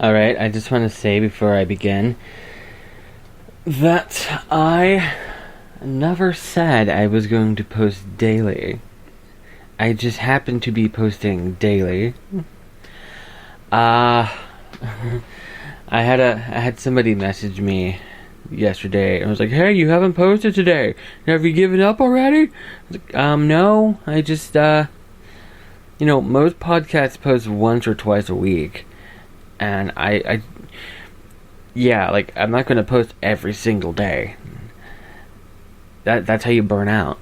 Alright, I just want to say before I begin that I never said I was going to post daily. I just happen to be posting daily. I had somebody message me yesterday and was like, "Hey, you haven't posted today. Have you given up already?" I was like, no. I just most podcasts post once or twice a week. And I'm not going to post every single day. That's how you burn out.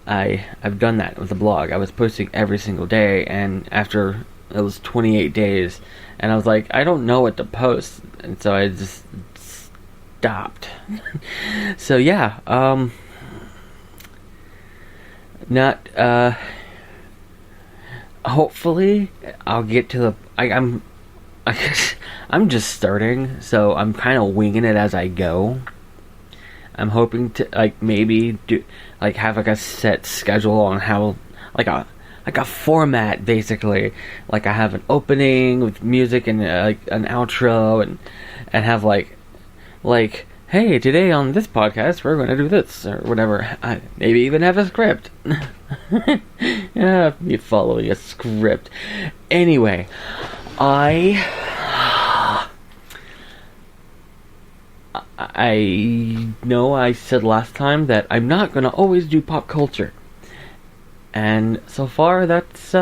I've done that with the blog. I was posting every single day, and after it was 28 days, and I was like, I don't know what to post, and so I just stopped. So yeah, hopefully I'll get to the. I'm just starting, so I'm kind of winging it as I go. I'm hoping to maybe do have a set schedule on how a format, basically. I have an opening with music and an outro and have hey, today on this podcast we're going to do this or whatever. Maybe even have a script. Yeah, me following a script. Anyway, I know I said last time that I'm not gonna always do pop culture, and so far that's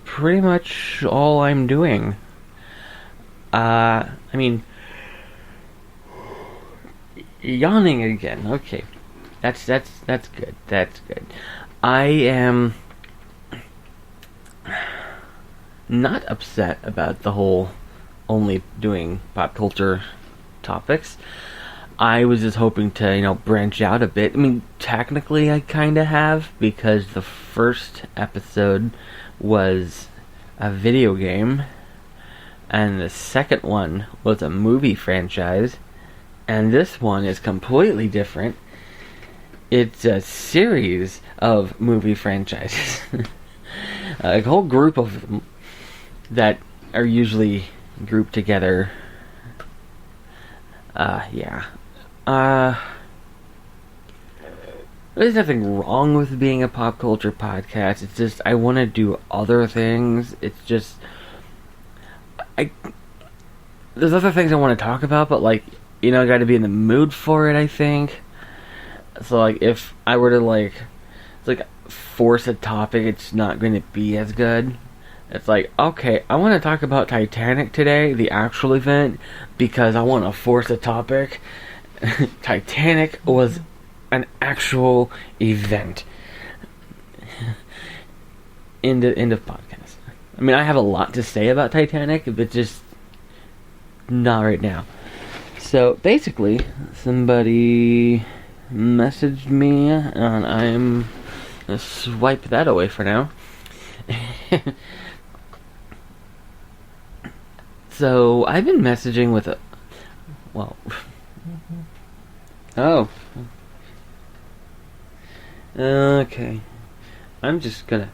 pretty much all I'm doing. Yawning again. Okay, that's good. That's good. I am not upset about the whole only doing pop culture topics. I was just hoping to, branch out a bit. Technically I kind of have, because the first episode was a video game, and the second one was a movie franchise, and this one is completely different. It's a series of movie franchises. A whole group of them that are usually grouped together. There's nothing wrong with being a pop culture podcast. It's just I want to do other things. It's just there's other things I want to talk about, but I got to be in the mood for it, I think. So if I were to force a topic, it's not going to be as good. It's okay, I want to talk about Titanic today, the actual event, because I want to force a topic. Titanic was an actual event. End of podcast. I have a lot to say about Titanic, but just not right now. So basically, somebody messaged me, and I'm gonna swipe that away for now. So I've been messaging with okay. I'm just gonna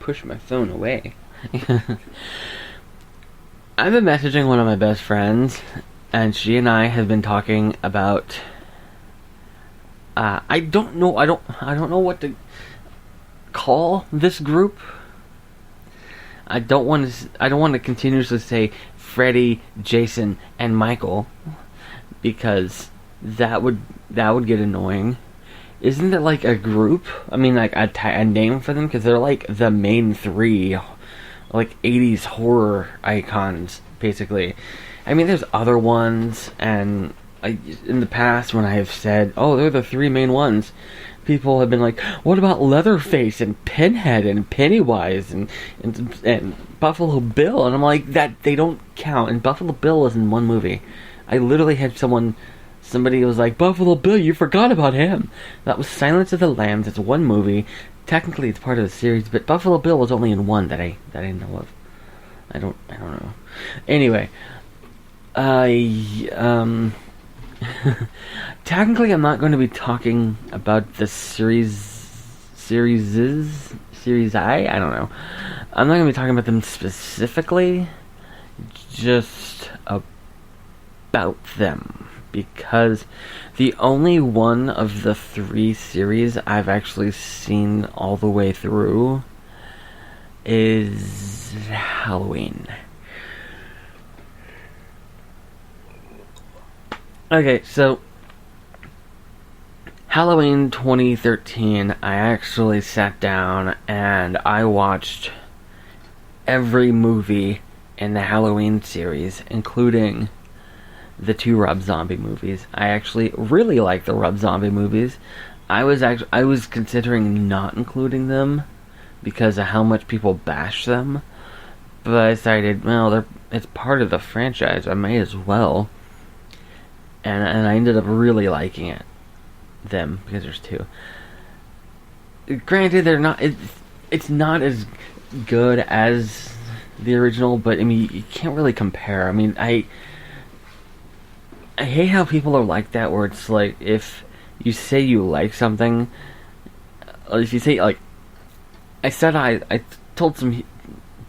push my phone away. I've been messaging one of my best friends, and she and I have been talking about I don't know what to call this group. I don't want to continuously say Freddy, Jason, and Michael, because that would get annoying. Isn't it a group? A name for them, because they're the main three, 80s horror icons, basically. There's other ones, and in the past when I have said, oh, they're the three main ones, people have been like, what about Leatherface and Pinhead and Pennywise and Buffalo Bill? And I'm like, that they don't count. And Buffalo Bill was in one movie. I literally had somebody was like, Buffalo Bill, you forgot about him. That was Silence of the Lambs. It's one movie. Technically, it's part of the series, but Buffalo Bill was only in one that I know of. I don't know. Anyway, technically, I'm not going to be talking about the series I don't know. I'm not going to be talking about them specifically, just about them. Because the only one of the 3 series I've actually seen all the way through is Halloween. Okay, so Halloween 2013, I actually sat down and I watched every movie in the Halloween series, including the 2 Rob Zombie movies. I actually really like the Rob Zombie movies. I was considering not including them because of how much people bash them, but I decided, well, it's part of the franchise. I may as well. And I ended up really liking them because there's 2. Granted, they're not. It's not as good as the original, but I mean, you can't really compare. I mean, I hate how people are like that, where it's like, if you say you like something, or if you say, like, I told some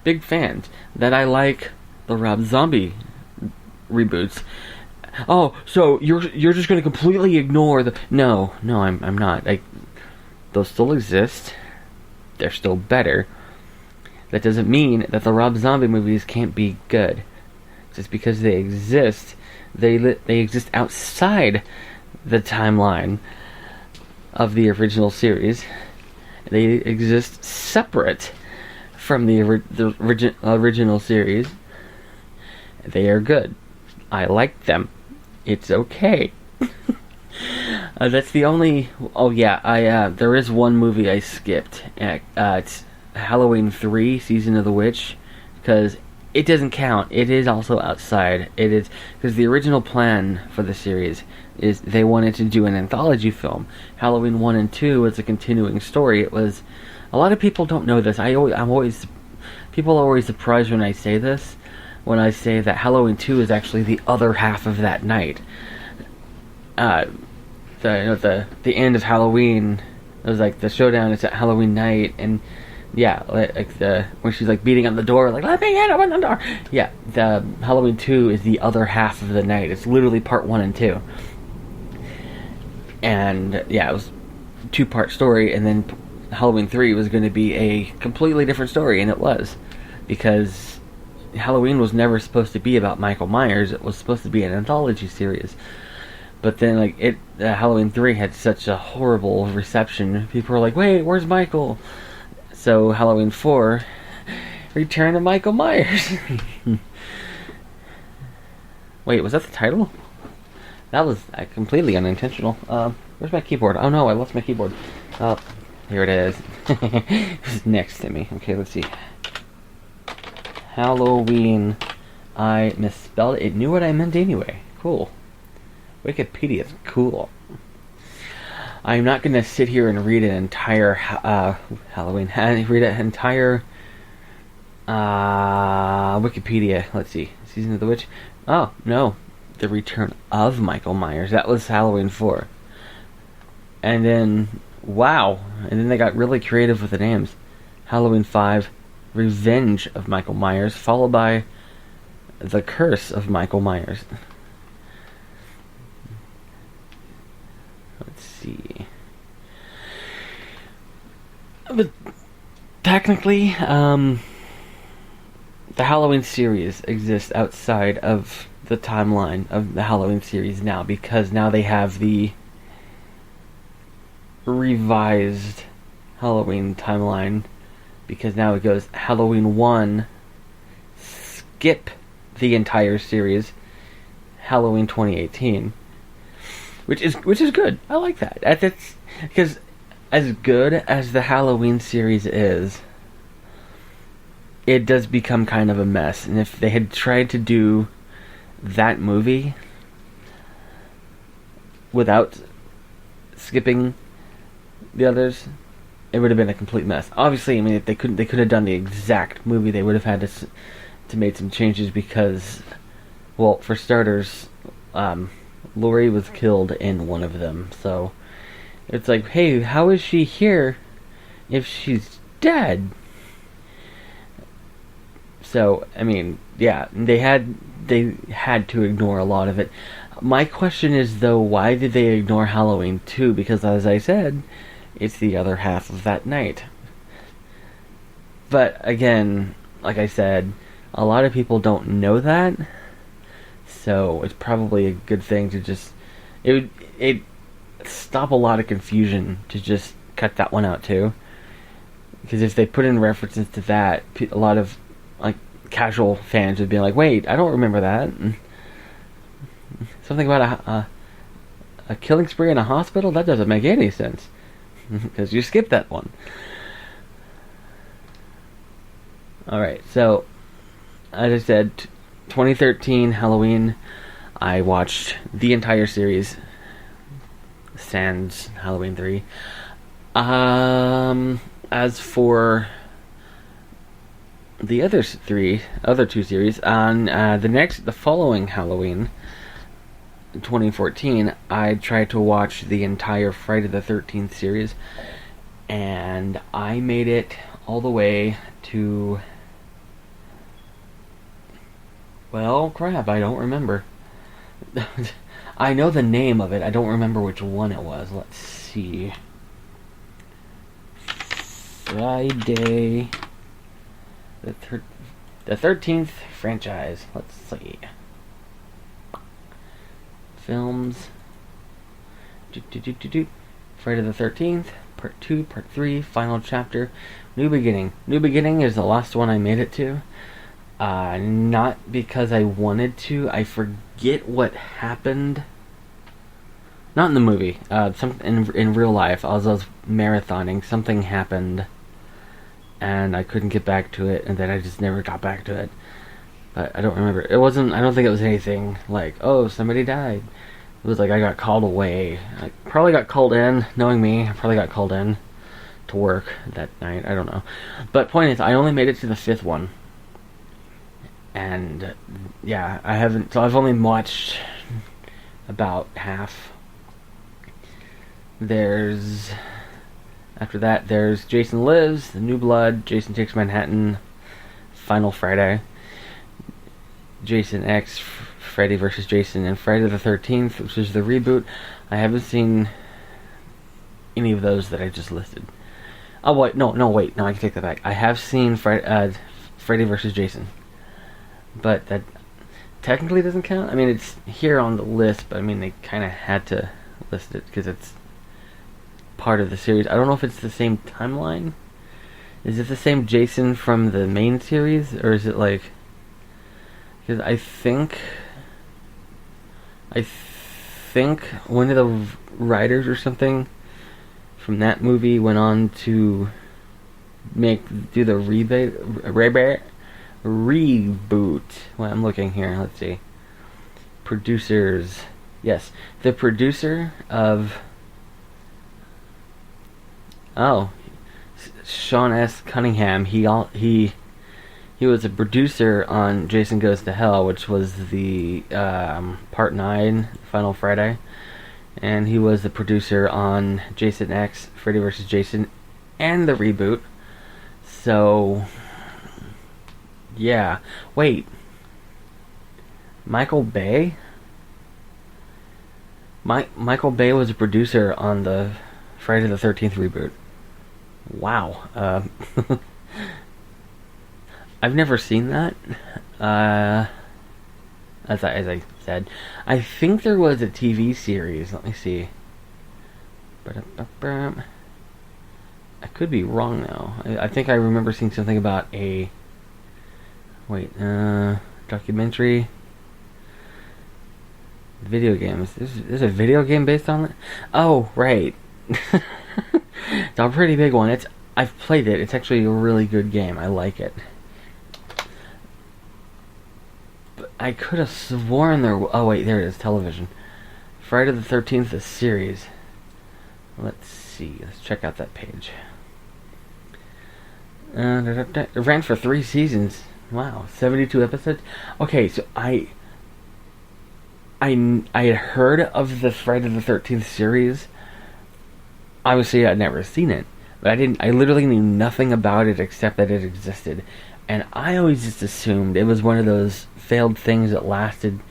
big fans that I like the Rob Zombie reboots. Oh, so you're just going to completely ignore the... No, I'm not. Those still exist. They're still better. That doesn't mean that the Rob Zombie movies can't be good. Just because they exist, they exist outside the timeline of the original series. They exist separate from the original series. They are good. I like them. It's okay. That's the only... Oh yeah, there is one movie I skipped. It's Halloween 3, Season of the Witch, because it doesn't count. It is also outside. It is... Because the original plan for the series is they wanted to do an anthology film. Halloween 1 and 2 was a continuing story. It was... A lot of people don't know this. People are always surprised when I say this. When I say that Halloween 2 is actually the other half of that night. The end of Halloween, it was like the showdown is at Halloween night, and yeah, like when she's like beating on the door, like, let me in, open the door. Yeah, the Halloween 2 is the other half of the night. It's literally part 1 and 2. And yeah, it was a 2-part story, and then Halloween 3 was going to be a completely different story, and it was, because Halloween was never supposed to be about Michael Myers. It was supposed to be an anthology series. But then, Halloween 3 had such a horrible reception. People were like, wait, where's Michael? So, Halloween 4, Return of Michael Myers. Wait, was that the title? That was completely unintentional. Where's my keyboard? Oh no, I lost my keyboard. Oh, here it is. It's next to me. Okay, let's see. Halloween. I misspelled it. It knew what I meant anyway. Cool. Wikipedia's cool. I'm not going to sit here and read an entire Halloween. Read an entire Wikipedia. Let's see. Season of the Witch. Oh, no. The Return of Michael Myers. That was Halloween 4. And then, wow. And then they got really creative with the names. Halloween 5. Revenge of Michael Myers, followed by The Curse of Michael Myers. Let's see. But technically, the Halloween series exists outside of the timeline of the Halloween series now, because now they have the revised Halloween timeline. Because now it goes Halloween 1, skip the entire series, Halloween 2018, which is good. I like that. That's because as good as the Halloween series is, it does become kind of a mess. And if they had tried to do that movie without skipping the others, it would have been a complete mess. Obviously, I mean, if they could have done the exact movie. They would have had to make some changes because, well, for starters, Laurie was killed in one of them. So it's like, hey, how is she here if she's dead? So, I mean, yeah, they had to ignore a lot of it. My question is, though, why did they ignore Halloween 2? Because, as I said, it's the other half of that night. But, again, like I said, a lot of people don't know that, so it's probably a good thing to just... It stop a lot of confusion to just cut that one out, too. Because if they put in references to that, a lot of, like, casual fans would be like, wait, I don't remember that. Something about a killing spree in a hospital? That doesn't make any sense. Because you skipped that one. Alright, so, as I said, 2013 Halloween, I watched the entire series, sans Halloween 3. As for the other two series, on the following Halloween, 2014, I tried to watch the entire Friday the 13th series, and I made it all the way to... Well, crap, I don't remember. I know the name of it, I don't remember which one it was. Let's see. Friday the 13th franchise. Let's see. Films. Friday the 13th, Part 2, Part 3, Final Chapter, New Beginning. New Beginning is the last one I made it to. Not because I wanted to. I forget what happened. Not in the movie. In real life, as I was marathoning, something happened, and I couldn't get back to it, and then I just never got back to it. But I don't remember. It wasn't. I don't think it was anything like, oh, somebody died. It was like I got called away. I probably got called in. Knowing me, I probably got called in to work that night. I don't know. But point is, I only made it to the 5th one. And yeah, I haven't. So I've only watched about half. After that, there's Jason Lives, The New Blood, Jason Takes Manhattan, Final Friday, Jason X, Freddy vs. Jason, and Friday the 13th, which is the reboot. I haven't seen any of those that I just listed. Oh, wait, no, I can take that back. I have seen Freddy vs. Jason. But that technically doesn't count. I mean, it's here on the list, but I mean, they kind of had to list it because it's part of the series. I don't know if it's the same timeline. Is it the same Jason from the main series, or is it like... Because I think one of the writers or something from that movie went on to do the reboot. Well, I'm looking here. Let's see. Producers. Yes, the producer of... Oh, Sean S. Cunningham. He was a producer on Jason Goes to Hell, which was the Part 9, Final Friday. And he was the producer on Jason X, Freddy vs. Jason, and the reboot. So... yeah. Wait. Michael Bay? Michael Bay was a producer on the Friday the 13th reboot. Wow. I've never seen that. As I said, I think there was a TV series. Let me see. I could be wrong though. I think I remember seeing something about a... Wait, documentary, video games. There's a video game based on it. Oh, right. It's a pretty big one. I've played it. It's actually a really good game. I like it. But I could have sworn there. Oh wait, there it is. Television. Friday the 13th, the series. Let's see. Let's check out that page. It ran for 3 seasons. Wow, 72 episodes? Okay, so I had heard of the Friday the 13th series. Obviously, I'd never seen it. But I literally knew nothing about it except that it existed. And I always just assumed it was one of those failed things that lasted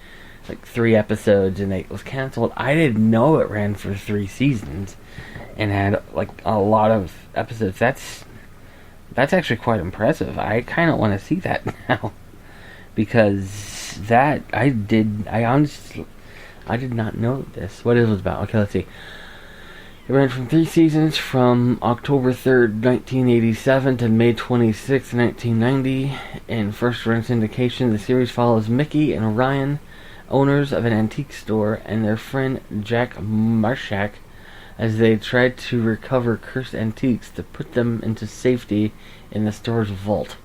like 3 episodes and it was canceled. I didn't know it ran for 3 seasons and had like a lot of episodes. That's actually quite impressive. I kind of want to see that now because I did not know this. What it was about. Okay, let's see. It ran from 3 seasons from October 3rd, 1987 to May 26th, 1990. In first run syndication, the series follows Mickey and Ryan, owners of an antique store, and their friend Jack Marshak as they tried to recover cursed antiques to put them into safety in the store's vault.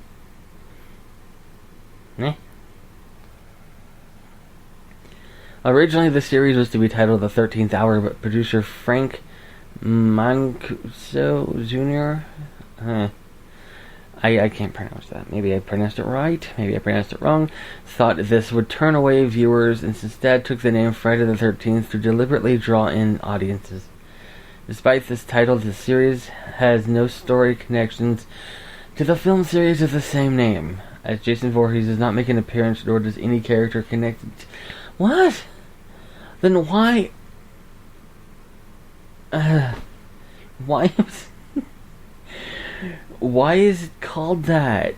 Originally, the series was to be titled The 13th Hour, but producer Frank Mancuso Jr. I can't pronounce that. Maybe I pronounced it right. Maybe I pronounced it wrong. Thought this would turn away viewers and instead took the name Friday the 13th to deliberately draw in audiences. Despite this title, the series has no story connections to the film series of the same name, as Jason Voorhees does not make an appearance, nor does any character connected to... What? Then why... why is it called that?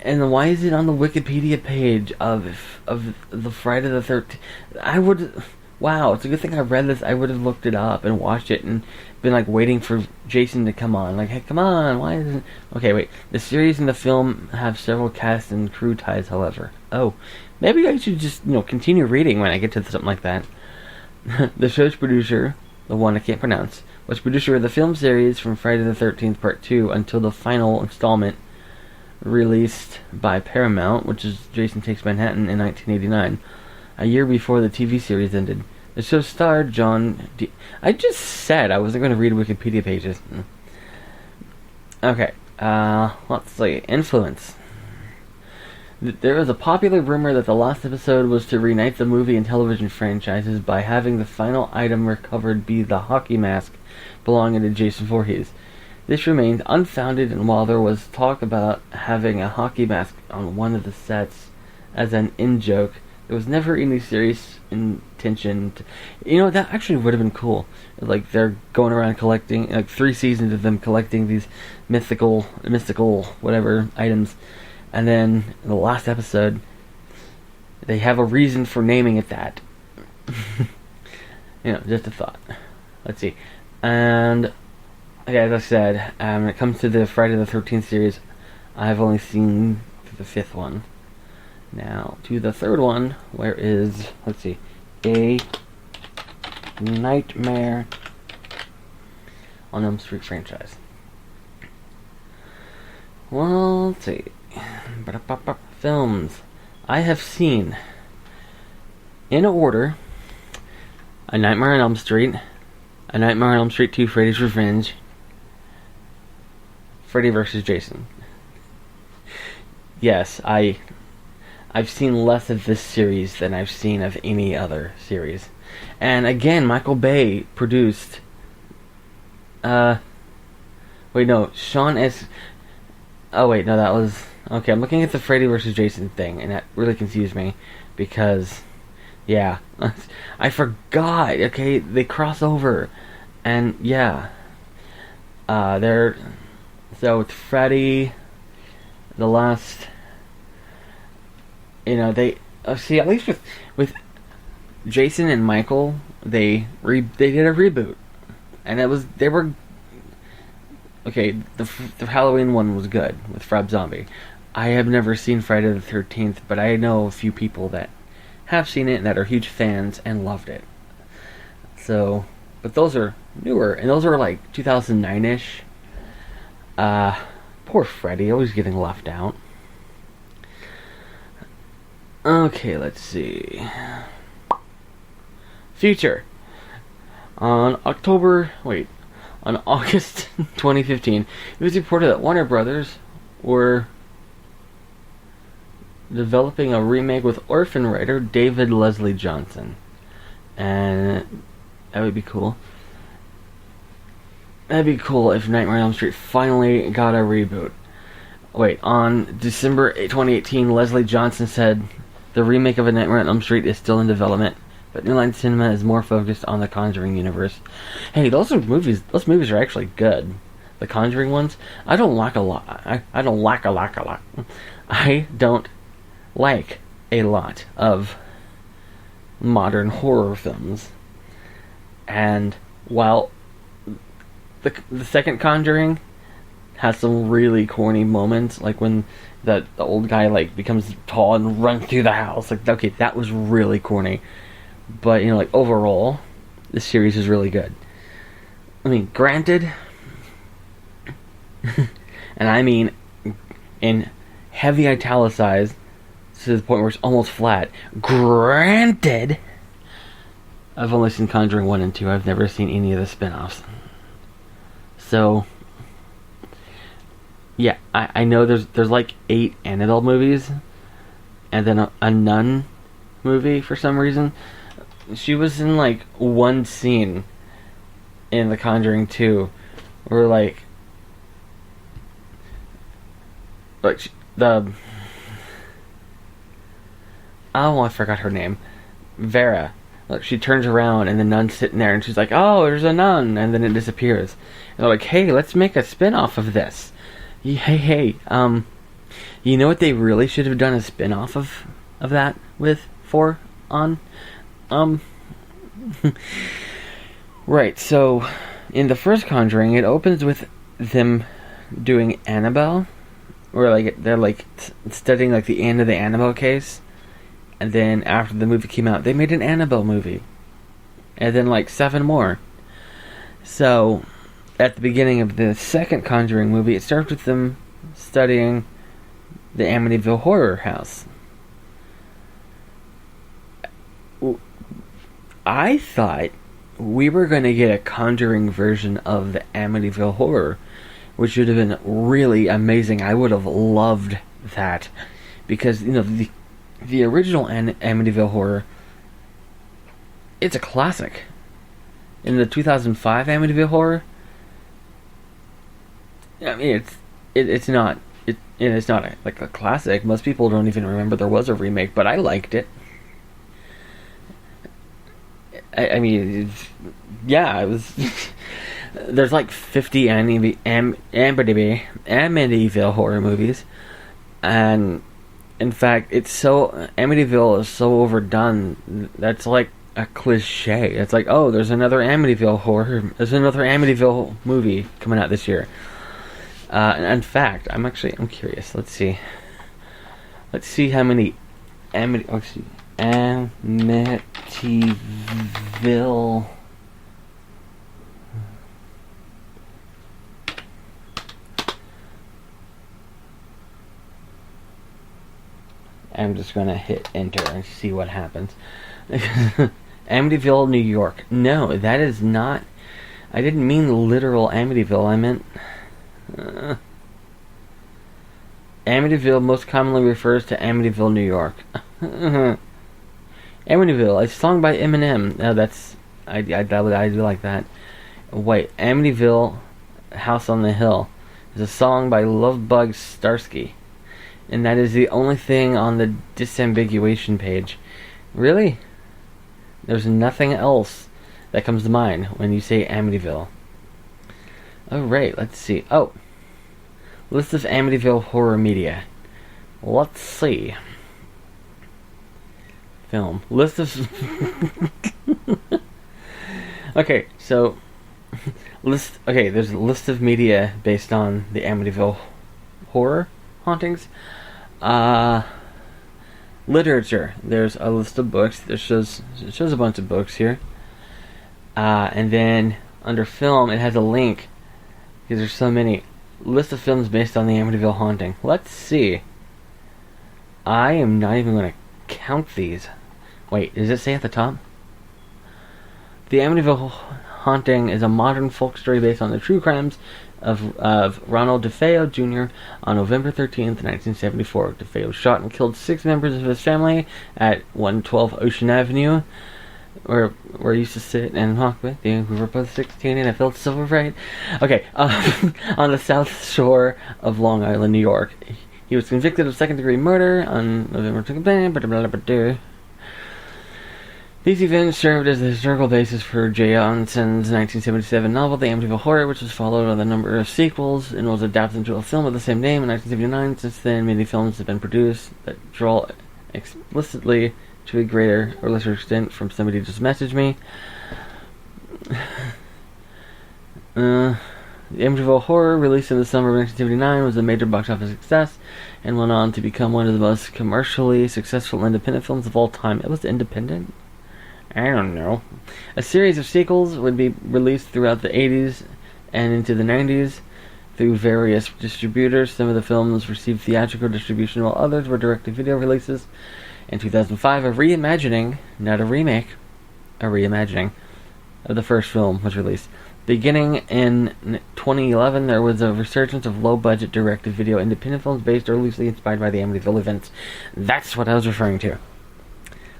And why is it on the Wikipedia page of the Friday the 13th? Wow, it's a good thing I read this. I would have looked it up and watched it and been like waiting for Jason to come on. Like, hey, come on, why isn't... Okay, wait. The series and the film have several cast and crew ties, however. Oh, maybe I should just, continue reading when I get to something like that. The show's producer, the one I can't pronounce, was producer of the film series from Friday the 13th Part 2 until the final installment released by Paramount, which is Jason Takes Manhattan in 1989, a year before the TV series ended. The show starred John I just said I wasn't going to read Wikipedia pages. Okay, let's see. Influence. There is a popular rumor that the last episode was to reunite the movie and television franchises by having the final item recovered be the hockey mask belonging to Jason Voorhees. This remains unfounded, and while there was talk about having a hockey mask on one of the sets as an in-joke, there was never any serious intention to... that actually would have been cool. Like, they're going around collecting, like, 3 seasons of them collecting these mystical, whatever, items. And then, in the last episode, they have a reason for naming it that. Just a thought. Let's see. And, okay, as I said, when it comes to the Friday the 13th series, I've only seen the 5th one. Now, to the 3rd one, where is, let's see, A Nightmare on Elm Street franchise. Well, let's see. Films. I have seen, in order, A Nightmare on Elm Street, A Nightmare on Elm Street 2, Freddy's Revenge, Freddy vs. Jason. Yes, I've seen less of this series than I've seen of any other series. And again, Michael Bay produced... Sean S... Oh wait, no, that was... Okay, I'm looking at the Freddy vs. Jason thing, and that really confused me, because... Yeah. I forgot, okay? They cross over. And, yeah. They're... So, it's Freddy... The last... they... see, at least with Jason and Michael, they did a reboot. And they were... Okay, the Halloween one was good, with Rob Zombie. I have never seen Friday the 13th, but I know a few people that have seen it and that are huge fans and loved it. So, but those are newer, and those are like 2009-ish. Poor Freddy, always getting left out. Okay, let's see. Future. On August 2015, it was reported that Warner Brothers were developing a remake with orphan writer David Leslie Johnson. And that would be cool. That'd be cool if Nightmare on Elm Street finally got a reboot. Wait, on December 2018, Leslie Johnson said the remake of A Nightmare on Elm Street is still in development, but New Line Cinema is more focused on the Conjuring universe. Hey, those movies are actually good. The Conjuring ones. I don't like a lot. I don't like a lot. I don't like a lot of modern horror films. And while the second Conjuring has some really corny moments, like when the old guy like becomes tall and runs through the house. Like, okay, that was really corny. But, like, overall, this series is really good. I mean, granted, and I mean in heavy italicized to the point where it's almost flat. Granted, I've only seen Conjuring 1 and 2. I've never seen any of the spin-offs. So, yeah, I know there's like 8 Annabelle movies, and then a nun movie for some reason. She was in like one scene in The Conjuring 2 where like the I forgot her name. Vera. Like, she turns around and the nun's sitting there and she's like, "Oh, there's a nun," and then it disappears. And they're like, "Hey, let's make a spin-off of this." Hey, you know what they really should have done a spin-off of that with Right, so in the first Conjuring, it opens with them doing Annabelle, where like they're like studying like the end of the Annabelle case, and then after the movie came out, they made an Annabelle movie, and then like 7 more. So at the beginning of the second Conjuring movie, it starts with them studying the Amityville Horror House. I thought we were going to get a Conjuring version of the Amityville Horror, which would have been really amazing. I would have loved that, because the original Amityville Horror, it's a classic. In the 2005 Amityville Horror, I mean it's not like a classic. Most people don't even remember there was a remake, but I liked it. I mean, it was. There's like 50 Amityville horror movies, and in fact, Amityville is so overdone. That's like a cliche. It's like, oh, there's another Amityville horror. There's another Amityville movie coming out this year. In fact, I'm curious. Let's see how many Amityville. I'm just gonna hit enter and see what happens. Amityville, New York. No, that is not. I didn't mean literal Amityville. I meant Amityville most commonly refers to Amityville, New York. Amityville, a song by Eminem. No, that's I do like that. Wait, Amityville, House on the Hill is a song by Lovebug Starsky, and that is the only thing on the disambiguation page. Really? There's nothing else that comes to mind when you say Amityville. Alright, let's see. Oh, list of Amityville horror media. Let's see. Film. List of... Okay, so... there's a list of media based on the Amityville horror hauntings. Literature. There's a list of books. It shows a bunch of books here. And then under film, it has a link, because there's so many. List of films based on the Amityville haunting. Let's see. I am not even going to count these. Wait, does it say at the top? The Amityville haunting is a modern folk story based on the true crimes of Ronald DeFeo Jr. on November 13th, 1974. DeFeo shot and killed 6 members of his family at 112 Ocean Avenue. where I used to sit and talk with you. We were both 16 and I felt so right. Okay, on the South Shore of Long Island, New York. He was convicted of second-degree murder on November 2nd. These events served as the historical basis for Janssen's 1977 novel, The Amityville Horror, which was followed on a number of sequels and was adapted into a film of the same name in 1979. Since then, many films have been produced that draw explicitly to a greater or lesser extent from Somebody Just Messaged Me. The Amityville Horror, released in the summer of 1979, was a major box office success and went on to become one of the most commercially successful independent films of all time. It was independent? I don't know. A series of sequels would be released throughout the 80s and into the 90s through various distributors. Some of the films received theatrical distribution, while others were direct-to-video releases. In 2005, a reimagining, not a remake, a reimagining of the first film was released. Beginning in 2011, there was a resurgence of low-budget direct-to-video independent films based or loosely inspired by the Amityville events. That's what I was referring to.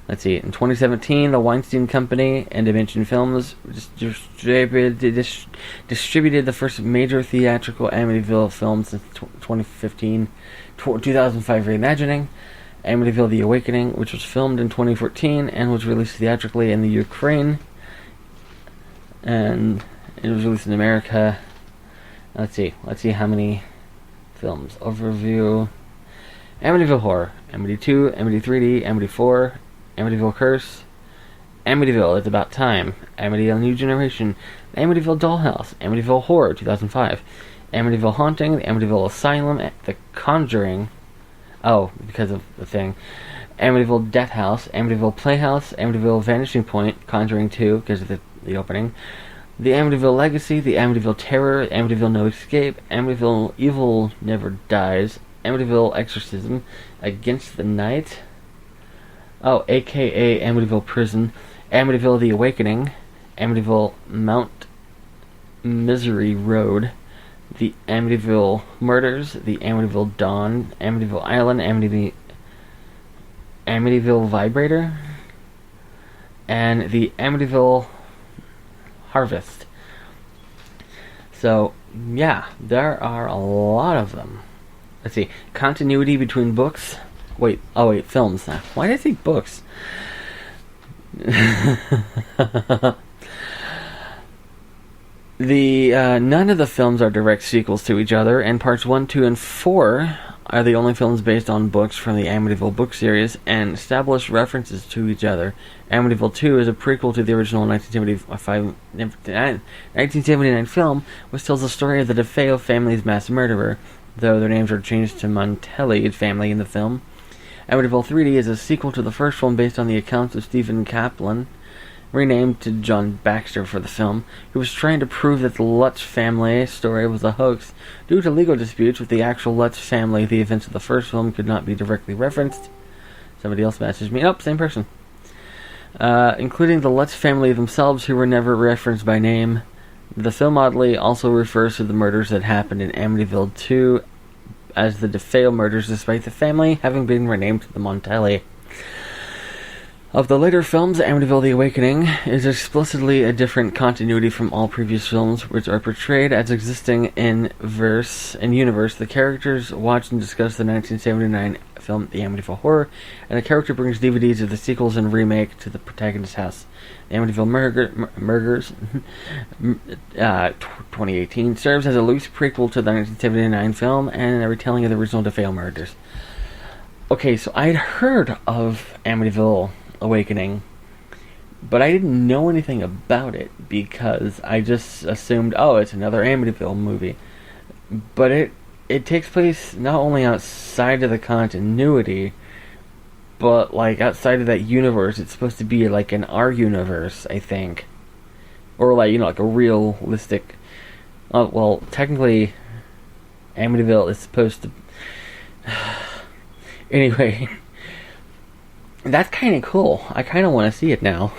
Let's see. In 2017, the Weinstein Company and Dimension Films distributed the first major theatrical Amityville film since 2005 reimagining, Amityville: The Awakening, which was filmed in 2014 and was released theatrically in the Ukraine, and it was released in America. Let's see how many films. Overview: Amityville Horror, Amity 2, Amity 3D, Amity 4, Amityville Curse, Amityville: It's About Time, Amityville: New Generation, Amityville Dollhouse, Amityville Horror 2005, Amityville Haunting, the Amityville Asylum, The Conjuring, because of the thing, Amityville Death House, Amityville Playhouse, Amityville Vanishing Point, Conjuring 2 because of the opening, the Amityville Legacy, the Amityville Terror, Amityville No Escape, Amityville Evil Never Dies, Amityville Exorcism, Against the Night, aka Amityville Prison, Amityville: The Awakening, Amityville Mount Misery Road, the Amityville Murders, the Amityville Dawn, Amityville Island, Amityville Vibrator, and the Amityville Harvest. So, yeah, there are a lot of them. Let's see. Continuity between books. Films. Why did I say books? None of the films are direct sequels to each other, and parts 1, 2, and 4 are the only films based on books from the Amityville book series and establish references to each other. Amityville 2 is a prequel to the original 1979 film, which tells the story of the DeFeo family's mass murderer, though their names are changed to Montelli family in the film. Amityville 3D is a sequel to the first film based on the accounts of Stephen Kaplan, renamed to John Baxter for the film, who was trying to prove that the Lutz family story was a hoax. Due to legal disputes with the actual Lutz family, the events of the first film could not be directly referenced. Somebody else messaged me. Same person. Including the Lutz family themselves, who were never referenced by name. The film oddly also refers to the murders that happened in Amityville 2 as the DeFeo murders, despite the family having been renamed to the Montelli. Of the later films, Amityville: The Awakening is explicitly a different continuity from all previous films, which are portrayed as existing in universe. The characters watch and discuss the 1979 film The Amityville Horror, and the character brings DVDs of the sequels and remake to the protagonist's house. The Amityville Murders 2018 serves as a loose prequel to the 1979 film and a retelling of the original DeFeo murders. Okay, so I'd heard of Amityville Awakening, but I didn't know anything about it because I just assumed, it's another Amityville movie. But it takes place not only outside of the continuity, but like outside of that universe. It's supposed to be like in our universe, I think, or like like a realistic. Technically, Amityville is supposed to. Anyway. That's kind of cool. I kind of want to see it now.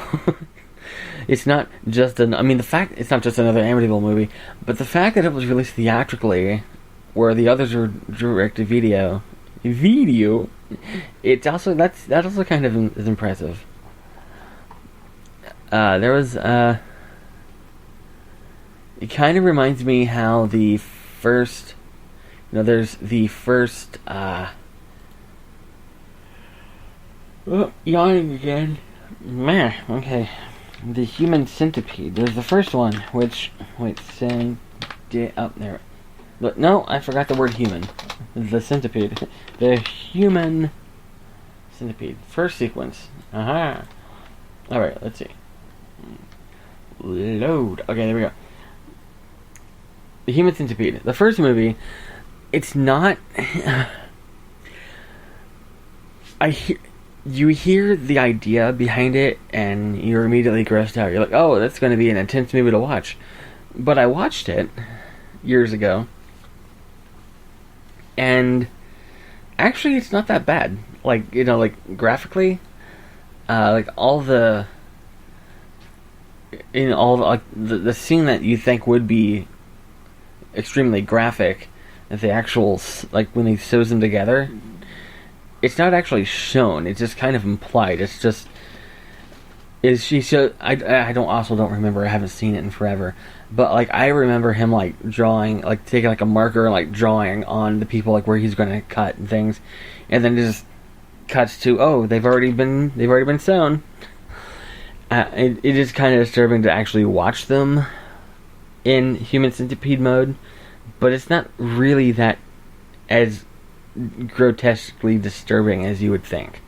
It's not just it's not just another Amityville movie, but the fact that it was released theatrically, where the others were direct to video, it's also that also kind of is impressive. There was, it kind of reminds me how the first, there's the first, yawning again. Meh, okay. The Human Centipede. There's the first one, which, up there. But no, I forgot the word human. The centipede. The Human Centipede. First sequence. Aha. Alright, let's see. Load. Okay, there we go. The Human Centipede. The first movie, it's not... You hear the idea behind it, and you're immediately grossed out. You're like, oh, that's going to be an intense movie to watch. But I watched it years ago, and actually it's not that bad. Like, graphically, like all the the scene that you think would be extremely graphic, the actual, like when he sews them together, it's not actually shown. It's just kind of implied. It's just I don't remember. I haven't seen it in forever. But like I remember him like drawing, like taking like a marker and like drawing on the people like where he's going to cut and things, and then it just cuts to they've already been sewn. It is kind of disturbing to actually watch them in Human Centipede mode, but it's not really that as grotesquely disturbing as you would think.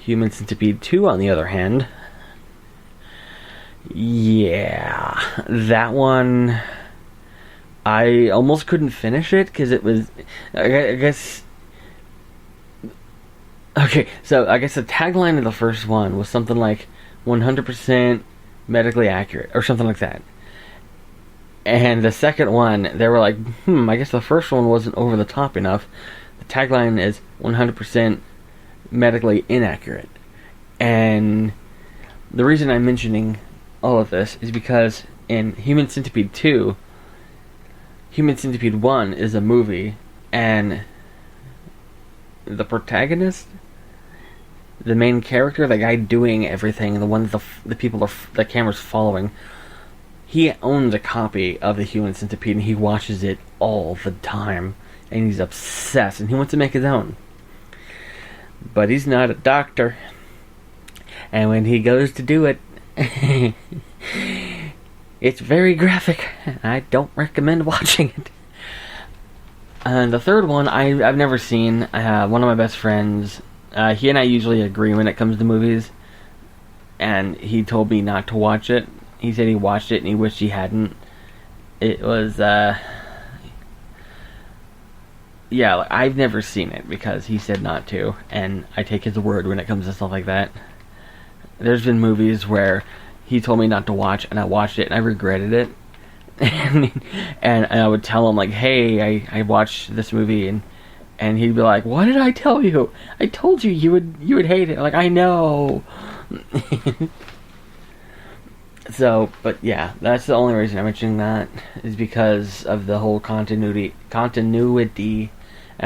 Human Centipede 2, on the other hand, yeah, that one, I almost couldn't finish it because it was, I guess, okay, so I guess the tagline of the first one was something like 100% medically accurate, or something like that. And the second one, they were like, I guess the first one wasn't over the top enough. The tagline is 100% medically inaccurate. And the reason I'm mentioning all of this is because in Human Centipede 2, Human Centipede 1 is a movie, and the protagonist, the main character, the guy doing everything, the one the people the camera's following, he owns a copy of the Human Centipede, and he watches it all the time, and he's obsessed, and he wants to make his own. But he's not a doctor, and when he goes to do it, it's very graphic. I don't recommend watching it. And the third one, I've never seen. One of my best friends, he and I usually agree when it comes to movies, and he told me not to watch it. He said he watched it and he wished he hadn't. It was, I've never seen it because he said not to, and I take his word when it comes to stuff like that. There's been movies where he told me not to watch, and I watched it and I regretted it. and I would tell him, like, hey, I watched this movie, and he'd be like, what did I tell you? I told you you would hate it. Like, I know. So, but yeah, that's the only reason I'm mentioning that, is because of the whole continuity, and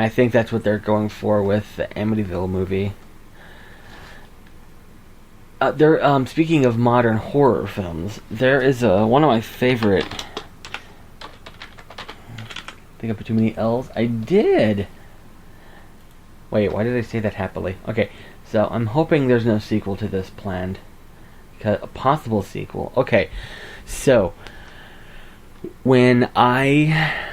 I think that's what they're going for with the Amityville movie. Speaking of modern horror films, there is one of my favorite. I think I put too many L's. I did. Wait, why did I say that happily? Okay, so I'm hoping there's no sequel to this planned. A possible sequel. Okay, so when I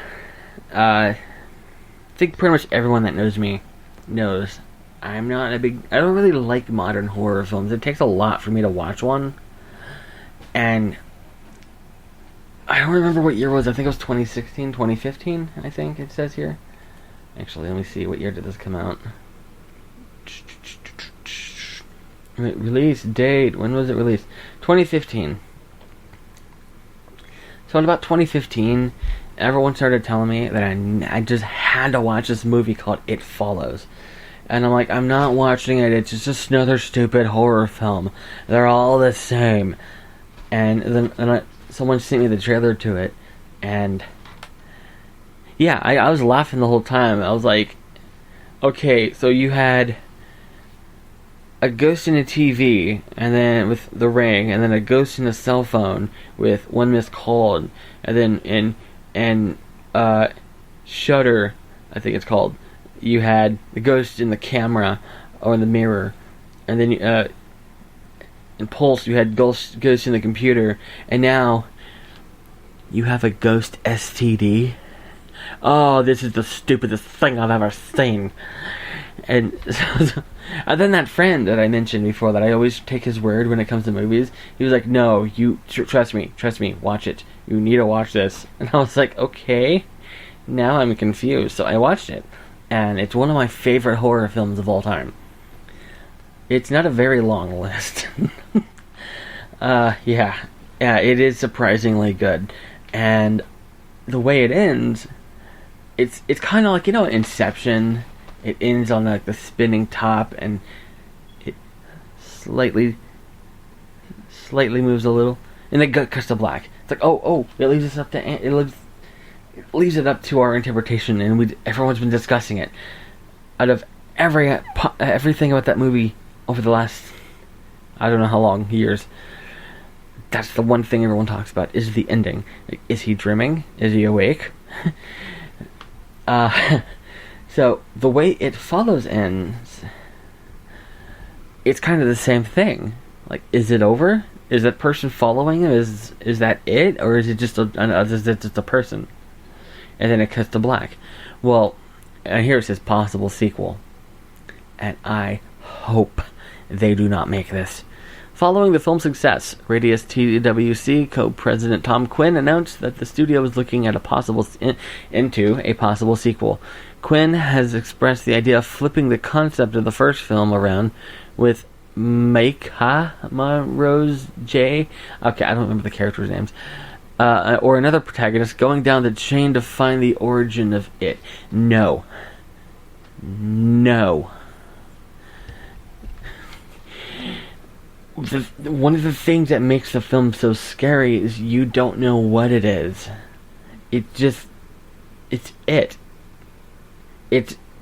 think pretty much everyone that knows me knows I don't really like modern horror films. It takes a lot for me to watch one, and I don't remember what year it was. I think it was 2016, 2015, I think it says here. Actually, let me see, what year did this come out? Release date, when was it released? 2015. So in about 2015, everyone started telling me that I just had to watch this movie called It Follows. And I'm like, I'm not watching it, it's just another stupid horror film. They're all the same. And then someone sent me the trailer to it, and yeah, I was laughing the whole time. I was like, okay, so you had a ghost in a TV, and then with the Ring, and then a ghost in a cell phone with one missed call, and then Shutter, I think it's called, you had the ghost in the camera or in the mirror, and then in Pulse you had ghost in the computer, and now you have a ghost STD. Oh, this is the stupidest thing I've ever seen. And then that friend that I mentioned before, that I always take his word when it comes to movies, he was like, no, you trust me, watch it. You need to watch this. And I was like, okay. Now I'm confused. So I watched it. And it's one of my favorite horror films of all time. It's not a very long list. Yeah, it is surprisingly good. And the way it ends, it's kind of like, Inception. It ends on like the spinning top, and it slightly moves a little, and then cuts to black. It's like, oh, it leaves it up to our interpretation, and everyone's been discussing it. Out of everything about that movie over the last, I don't know how long, years, that's the one thing everyone talks about, is the ending. Like, is he dreaming? Is he awake? So the way It Follows ends, it's kind of the same thing. Like, is it over? Is that person following him? Is that it, or is it just a person? And then it cuts to black. Well, and here it says possible sequel, and I hope they do not make this. Following the film's success, Radius TWC co-president Tom Quinn announced that the studio was looking at into a possible sequel. Quinn has expressed the idea of flipping the concept of the first film around, with Maika Rose J. Okay, I don't remember the characters' names. Or another protagonist going down the chain to find the origin of it. No. One of the things that makes the film so scary is you don't know what it is. It's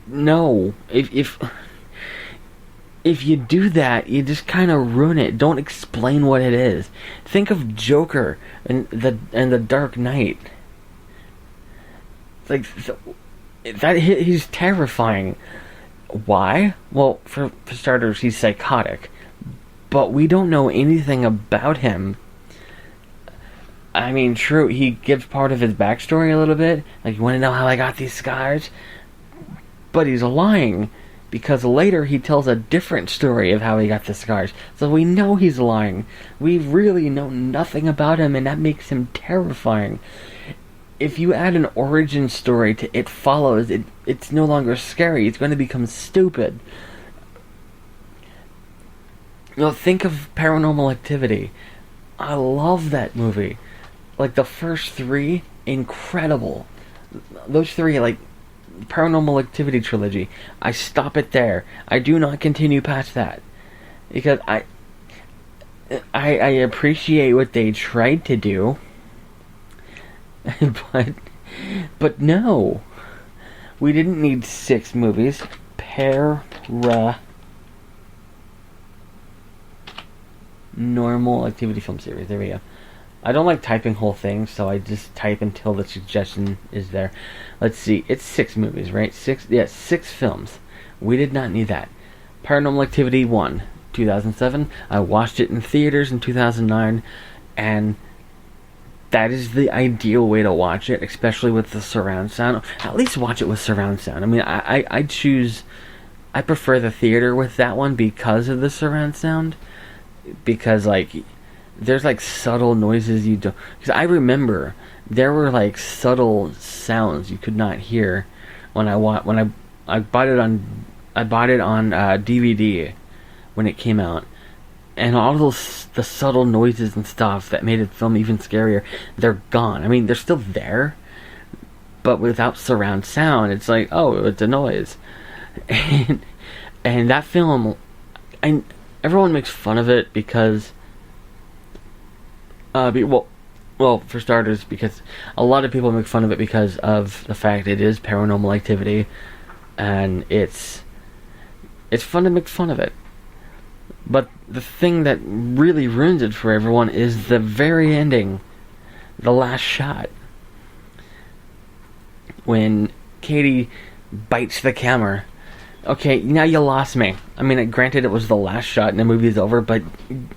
no. If you do that, you just kind of ruin it. Don't explain what it is. Think of Joker and the Dark Knight. Like that, he's terrifying. Why? Well, for starters, he's psychotic. But we don't know anything about him. I mean, true, he gives part of his backstory a little bit. Like, you want to know how I got these scars? But he's lying, because later he tells a different story of how he got the scars. So we know he's lying. We really know nothing about him, and that makes him terrifying. If you add an origin story to It Follows, it's no longer scary. It's going to become stupid. Think of Paranormal Activity. I love that movie. Like, the first three, incredible. Those three, like, Paranormal Activity trilogy, I stop it there. I do not continue past that. Because I appreciate what they tried to do. But no. We didn't need 6 movies. Normal Activity film series. There we go. I don't like typing whole things, so I just type until the suggestion is there. Let's see. It's 6 movies, right? 6 films. We did not need that. Paranormal Activity 1, 2007. I watched it in theaters in 2009, and that is the ideal way to watch it, especially with the surround sound. At least watch it with surround sound. I mean, I prefer the theater with that one because of the surround sound. Because, like, there's, like, subtle noises you don't... Because I remember there were, like, subtle sounds you could not hear when I bought it on DVD when it came out. And all the subtle noises and stuff that made the film even scarier, they're gone. I mean, they're still there, but without surround sound, it's like, oh, it's a noise. And that film... Everyone makes fun of it because, well, for starters, because a lot of people make fun of it because of the fact it is Paranormal Activity, and it's fun to make fun of it. But the thing that really ruins it for everyone is the very ending, the last shot, when Katie bites the camera. Okay, now you lost me. I mean, granted, it was the last shot and the movie's over, but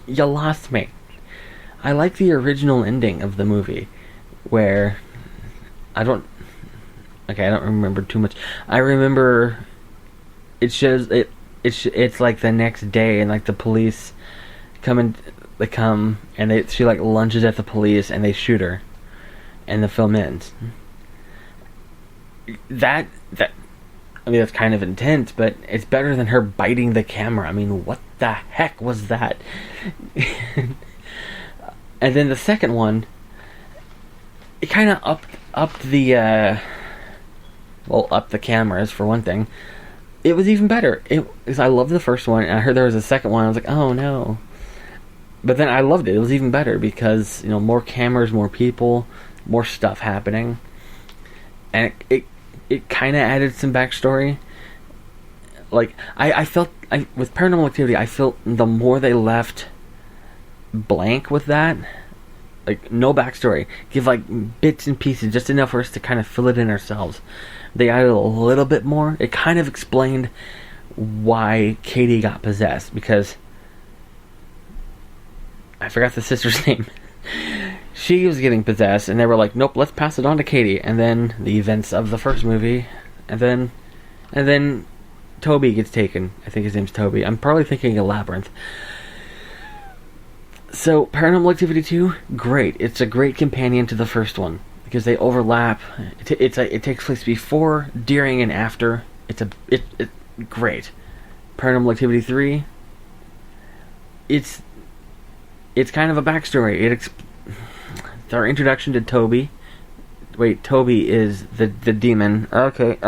you lost me. I like the original ending of the movie, where I don't remember too much. I remember it shows it. It's like the next day, and like the police come and she like lunges at the police and they shoot her, and the film ends. That I mean, that's kind of intense, but it's better than her biting the camera. I mean, what the heck was that? And then the second one, it kind of upped the upped the cameras for one thing. It was even better. Because I loved the first one, and I heard there was a second one. I was like, oh no. But then I loved it. It was even better because, more cameras, more people, more stuff happening. And it kind of added some backstory. Like, I felt, with Paranormal Activity, I felt the more they left blank with that, like, no backstory. Give, like, bits and pieces, just enough for us to kind of fill it in ourselves. They added a little bit more. It kind of explained why Katie got possessed, because I forgot the sister's name. She was getting possessed, and they were like, nope, let's pass it on to Katie. And then the events of the first movie, and then Toby gets taken. I think his name's Toby. I'm probably thinking of Labyrinth. So, Paranormal Activity 2, great. It's a great companion to the first one, because they overlap. It takes place before, during, and after. It's great. Paranormal Activity 3, it's kind of a backstory. It's our introduction to Toby. Wait, Toby is the demon. Okay.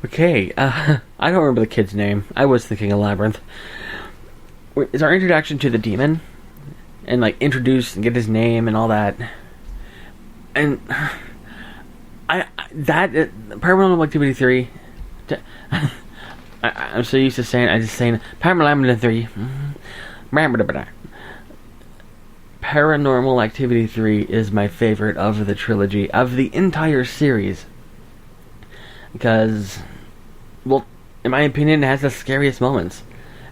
Okay. I don't remember the kid's name. I was thinking of Labyrinth. It's our introduction to the demon, and like introduce and get his name and all that. And Paranormal Activity 3. I'm so used to saying Paranormal Activity 3. Paranormal Activity 3 is my favorite of the trilogy, of the entire series. Because, well, in my opinion, it has the scariest moments.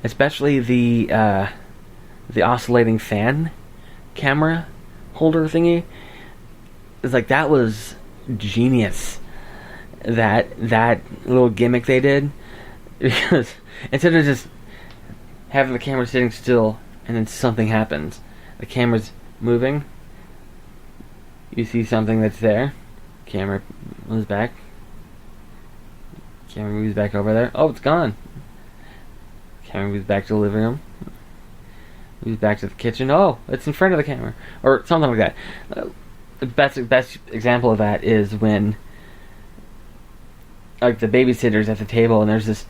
Especially the oscillating fan camera holder thingy. It's like, that was genius. That little gimmick they did. Because instead of just having the camera sitting still and then something happens, the camera's moving, you see something that's there, camera moves back, camera moves back over there, oh, it's gone, camera moves back to the living room, moves back to the kitchen, oh, it's in front of the camera, or something like that. The best example of that is when, like, the babysitter's at the table and there's this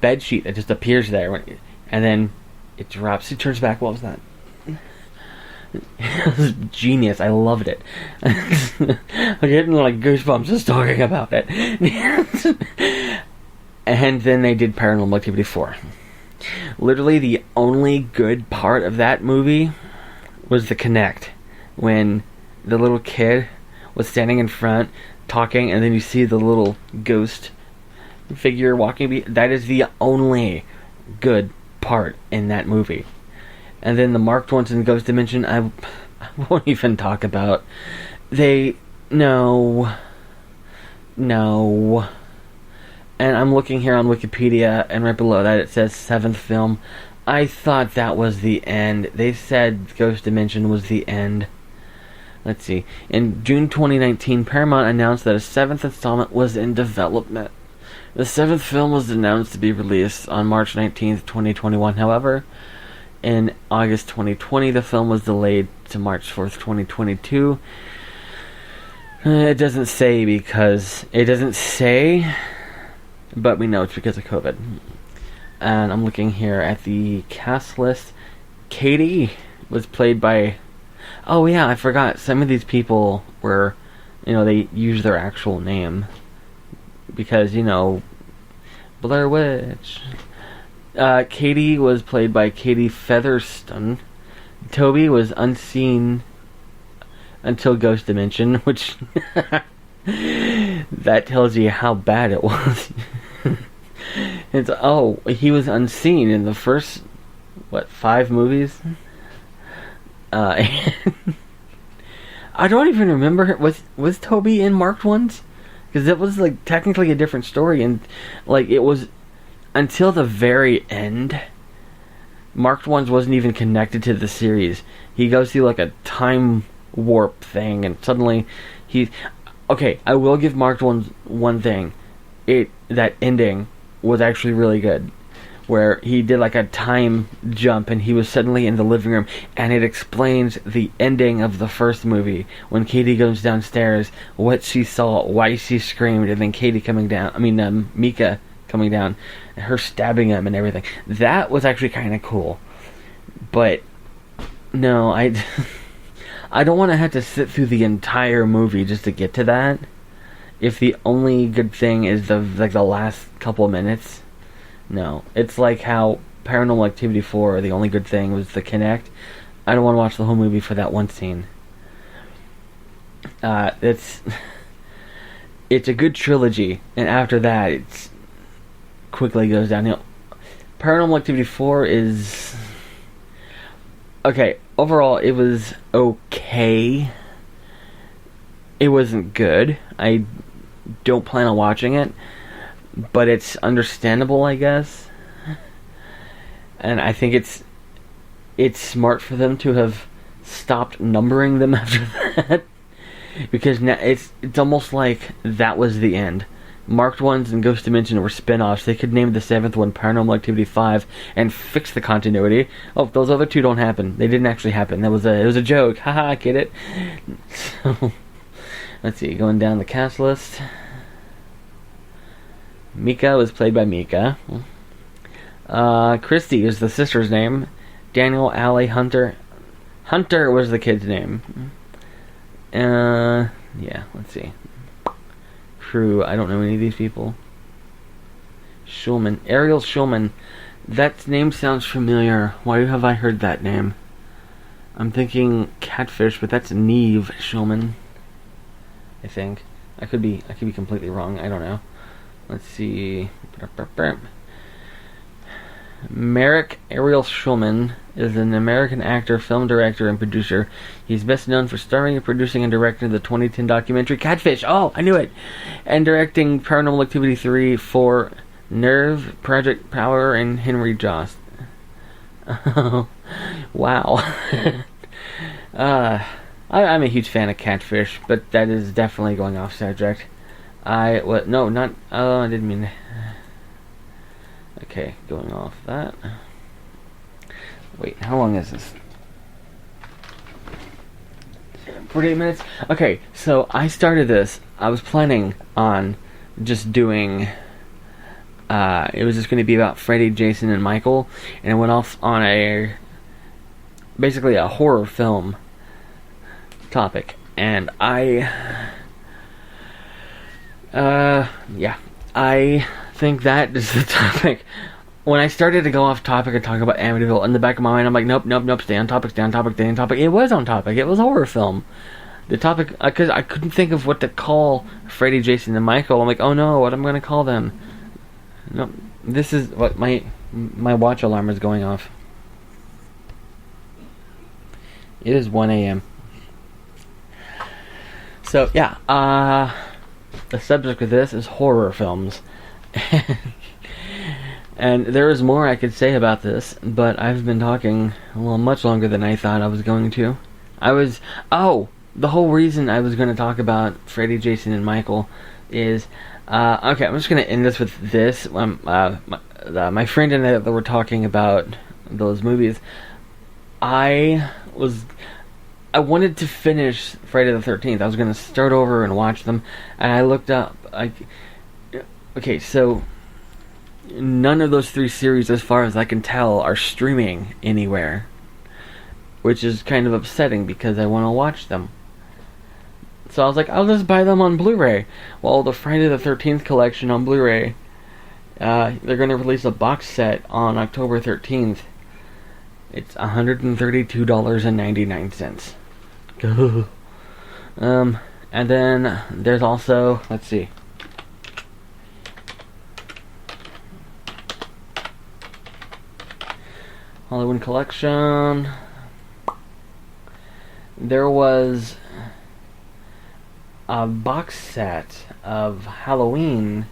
bed sheet that just appears there, and then it drops. He turns back. What was that? It was genius. I loved it. I'm getting like goosebumps just talking about it. And then they did Paranormal Activity 4. Literally the only good part of that movie was the connect, when the little kid was standing in front talking, and then you see the little ghost figure walking. That is the only good part in that movie. And then the marked ones in Ghost Dimension, I won't even talk about. No. And I'm looking here on Wikipedia, and right below that it says 7th film. I thought that was the end. They said Ghost Dimension was the end. Let's see. In June 2019, Paramount announced that a 7th installment was in development. The 7th film was announced to be released on March 19th, 2021. However, in August 2020, the film was delayed to March 4th, 2022. It doesn't say, but we know it's because of COVID. And I'm looking here at the cast list. Katie was played by... Oh yeah, I forgot. Some of these people were, they used their actual name. Because, Blair Witch. Katie was played by Katie Featherston. Toby was unseen until Ghost Dimension, which that tells you how bad it was. He was unseen in the first 5 movies. I don't even remember. Was Toby in Marked Ones? Because it was like technically a different story, and like it was until the very end. Marked Ones wasn't even connected to the series. He goes through like a time warp thing, and suddenly okay. I will give Marked Ones one thing. That ending was actually really good, where he did like a time jump and he was suddenly in the living room, and it explains the ending of the first movie when Katie goes downstairs, what she saw, why she screamed, and then Mika coming down, and her stabbing him and everything. That was actually kind of cool, but no, I don't want to have to sit through the entire movie just to get to that. If the only good thing is the last couple minutes. No, it's like how Paranormal Activity 4, the only good thing was the Kinect. I don't want to watch the whole movie for that one scene. It's a good trilogy, and after that, it quickly goes downhill. Paranormal Activity 4 is okay. Overall, it was okay. It wasn't good. I don't plan on watching it, but it's understandable, I guess. And I think it's smart for them to have stopped numbering them after that, because now it's almost like that was the end. Marked Ones and Ghost Dimension were spin-offs. They could name the 7th one Paranormal Activity 5 and fix the continuity. Oh, those other 2 don't happen. They didn't actually happen. It was a joke. Haha, get it? So, let's see, going down the cast list. Mika was played by Mika. Christy is the sister's name. Daniel, Allie, Hunter. Hunter was the kid's name. Yeah, let's see. Crew, I don't know any of these people. Schulman. Ariel Schulman. That name sounds familiar. Why have I heard that name? I'm thinking Catfish, but that's Neve Schulman, I think. I could be completely wrong. I don't know. Let's see. Merrick Ariel Schulman is an American actor, film director, and producer. He's best known for starring and producing and directing the 2010 documentary Catfish. Oh, I knew it! And directing Paranormal Activity 3, 4, Nerve, Project Power, and Henry Jost. Oh, wow. I'm a huge fan of Catfish, but that is definitely going off subject. I didn't mean. Okay, going off that. Wait, how long is this? 48 minutes? Okay, so I started this. I was planning on just doing. It was just going to be about Freddy, Jason, and Michael, and it went off on basically a horror film topic, and I think that is the topic. When I started to go off topic and talk about Amityville, in the back of my mind, I'm like, nope, stay on topic. It was on topic. It was a horror film. The topic, because I couldn't think of what to call Freddy, Jason, and Michael. I'm like, oh no, what am I going to call them? Nope. This is what my watch alarm is going off. It is 1 a.m. So, yeah, the subject of this is horror films. And there is more I could say about this, but I've been talking, much longer than I thought I was going to. The whole reason I was going to talk about Freddy, Jason, and Michael is, okay, I'm just going to end this with this. My friend and I were talking about those movies. I wanted to finish Friday the 13th. I was going to start over and watch them, and I looked up. Okay, so none of those 3 series, as far as I can tell, are streaming anywhere, which is kind of upsetting because I want to watch them. So I was like, I'll just buy them on Blu-ray. Well, the Friday the 13th collection on Blu-ray They're going to release a box set on October 13th. It's $132.99. And then there's also, let's see. Halloween collection. There was a box set of Halloween,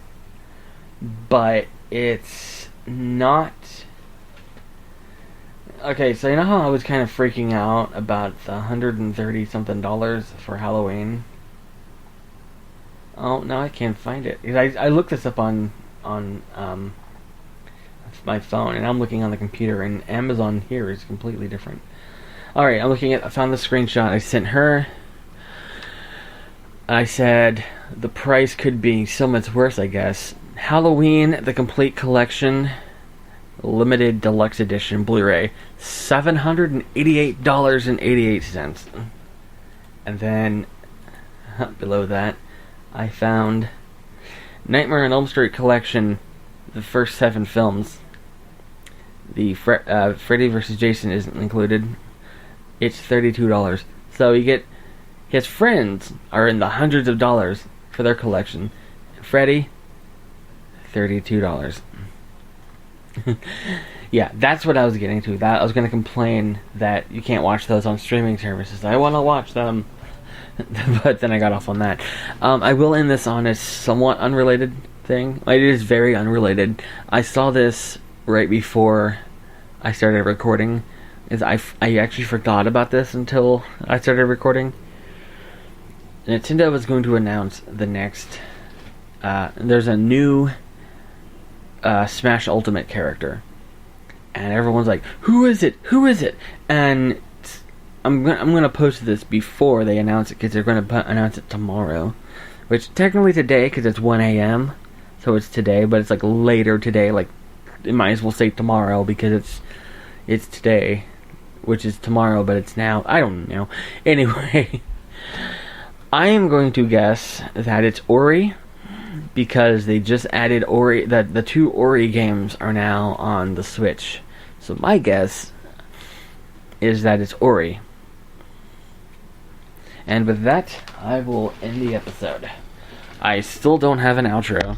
but it's not. Okay, so you know how I was kind of freaking out about the $130 something for Halloween? Oh, no, I can't find it. I looked this up on my phone, and I'm looking on the computer, and Amazon here is completely different. Alright, I found the screenshot I sent her. I said the price could be so much worse, I guess. Halloween, the complete collection, limited deluxe edition Blu-ray, $788.88. And then below that, I found Nightmare on Elm Street collection, the first 7 films. The Freddy vs. Jason isn't included. It's $32. So you get his friends are in the hundreds of dollars for their collection. Freddy, $32. Yeah, that's what I was getting to. That I was going to complain that you can't watch those on streaming services. I want to watch them, but then I got off on that. I will end this on a somewhat unrelated thing. It is very unrelated. I saw this right before I started recording. I actually forgot about this until I started recording. Nintendo was going to announce the next. There's a new Smash Ultimate character, and everyone's like, "Who is it? Who is it?" And I'm gonna post this before they announce it, because they're gonna announce it tomorrow, which technically today, because it's 1 a.m. So it's today, but it's like later today. Like, it might as well say tomorrow, because it's today, which is tomorrow, but it's now. I don't know. Anyway, I am going to guess that it's Ori, because they just added Ori. That the 2 Ori games are now on the Switch. So my guess is that it's Ori. And with that, I will end the episode. I still don't have an outro.